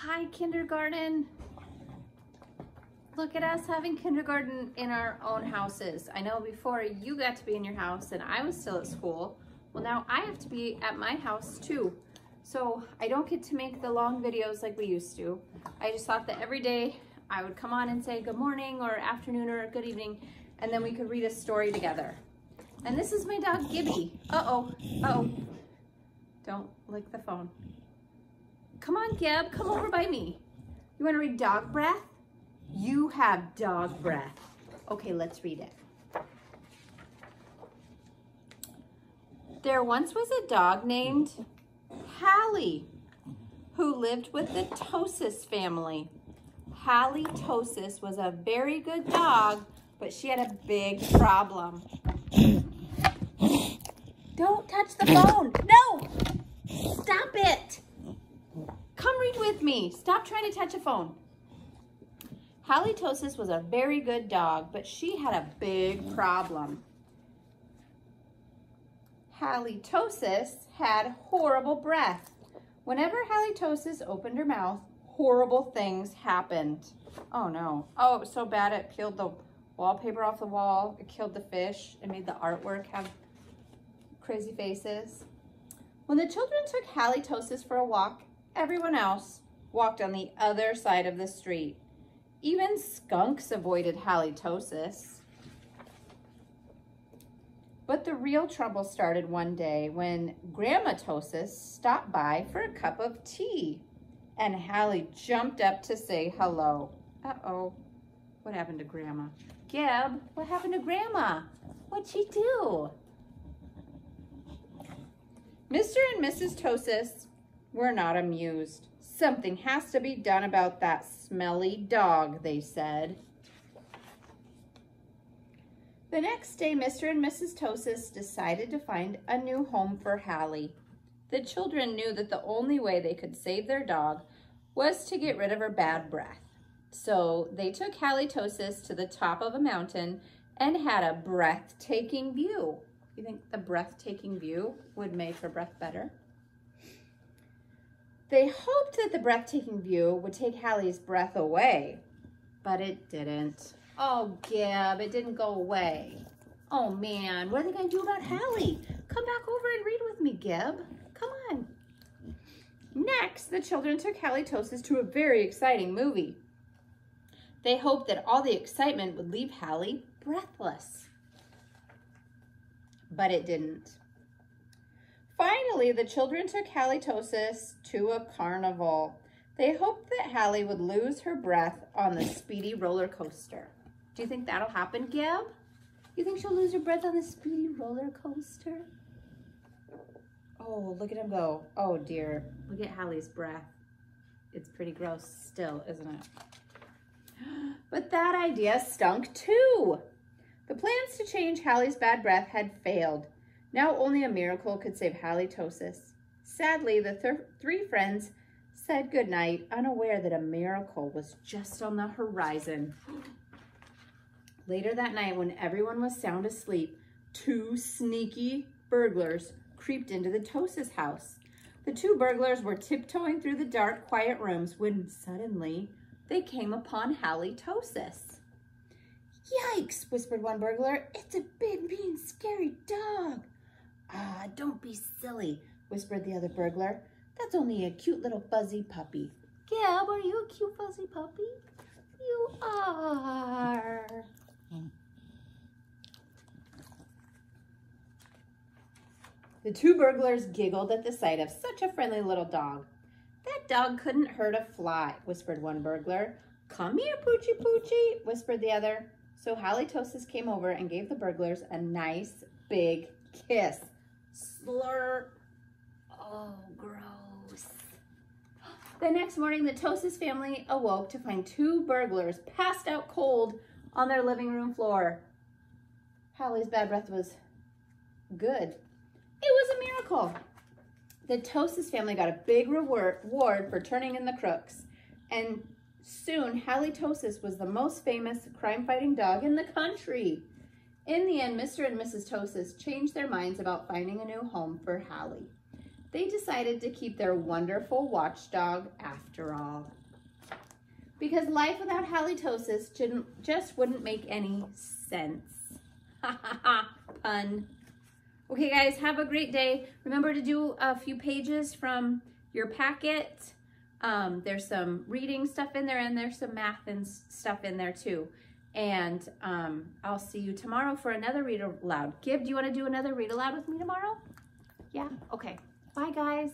Hi, kindergarten. Look at us having kindergarten in our own houses. I know before you got to be in your house and I was still at school. Well, now I have to be at my house too. So I don't get to make the long videos like we used to. I just thought that every day I would come on and say good morning or afternoon or good evening, and then we could read a story together. And this is my dog, Gibby. Uh-oh, uh-oh. Don't lick the phone. Come on, Gib, come over by me. You wanna read Dog Breath? You have dog breath. Okay, let's read it. There once was a dog named Hallie who lived with the Tosis family. Hallie Tosis was a very good dog, but she had a big problem. Don't touch the phone. No! Stop it! Come read with me. Stop trying to touch a phone. Hallie Tosis was a very good dog, but she had a big problem. Hallie Tosis had horrible breath. Whenever Hallie Tosis opened her mouth, horrible things happened. Oh no. Oh, it was so bad it peeled the wallpaper off the wall. It killed the fish. It made the artwork have crazy faces. When the children took Hallie Tosis for a walk, everyone else walked on the other side of the street. Even skunks avoided Hallie Tosis. But the real trouble started one day when Grandma Tosis stopped by for a cup of tea, and Hallie jumped up to say hello. Uh-oh, what happened to Grandma? Gib, what happened to Grandma? What'd she do? Mr. and Mrs. Tosis were not amused. Something has to be done about that smelly dog, they said. The next day, Mr. and Mrs. Tosis decided to find a new home for Hallie. The children knew that the only way they could save their dog was to get rid of her bad breath. So they took Hallie Tosis to the top of a mountain and had a breathtaking view. You think the breathtaking view would make her breath better? They hoped that the breathtaking view would take Hallie's breath away, but it didn't. Oh, Gib, it didn't go away. Oh man, what are they gonna do about Hallie? Come back over and read with me, Gib. Come on. Next, the children took Hallie Tosis to a very exciting movie. They hoped that all the excitement would leave Hallie breathless, but it didn't. Finally, the children took Hallie Tosis to a carnival. They hoped that Hallie would lose her breath on the speedy roller coaster. Do you think that'll happen, Gib? You think she'll lose her breath on the speedy roller coaster? Oh, look at him go. Oh dear, look at Hallie's breath. It's pretty gross still, isn't it? But that idea stunk too. The plans to change Hallie's bad breath had failed. Now only a miracle could save Hallie Tosis. Sadly, the three friends said goodnight, unaware that a miracle was just on the horizon. Later that night, when everyone was sound asleep, two sneaky burglars creeped into the Tosis house. The two burglars were tiptoeing through the dark, quiet rooms when suddenly they came upon Hallie Tosis. "Yikes," whispered one burglar. "It's a big, mean, scary dog." "Ah, don't be silly," whispered the other burglar. "That's only a cute little fuzzy puppy." "Gib, are you a cute fuzzy puppy?" "You are." The two burglars giggled at the sight of such a friendly little dog. "That dog couldn't hurt a fly," whispered one burglar. "Come here, Poochie Poochie," whispered the other. So Hallie Tosis came over and gave the burglars a nice big kiss. Slurp. Oh, gross. The next morning, the Tosis family awoke to find two burglars passed out cold on their living room floor. Hallie's bad breath was good. It was a miracle. The Tosis family got a big reward for turning in the crooks, and soon Hallie Tosis was the most famous crime-fighting dog in the country. In the end, Mr. and Mrs. Tosis changed their minds about finding a new home for Hallie. they decided to keep their wonderful watchdog after all. Because life without halitosis just wouldn't make any sense. Ha ha ha, pun. Okay guys, have a great day. Remember to do a few pages from your packet. There's some reading stuff in there, and there's some math and stuff in there too. And I'll see you tomorrow for another read aloud. Gib, do you want to do another read aloud with me tomorrow? Yeah, okay. Bye guys.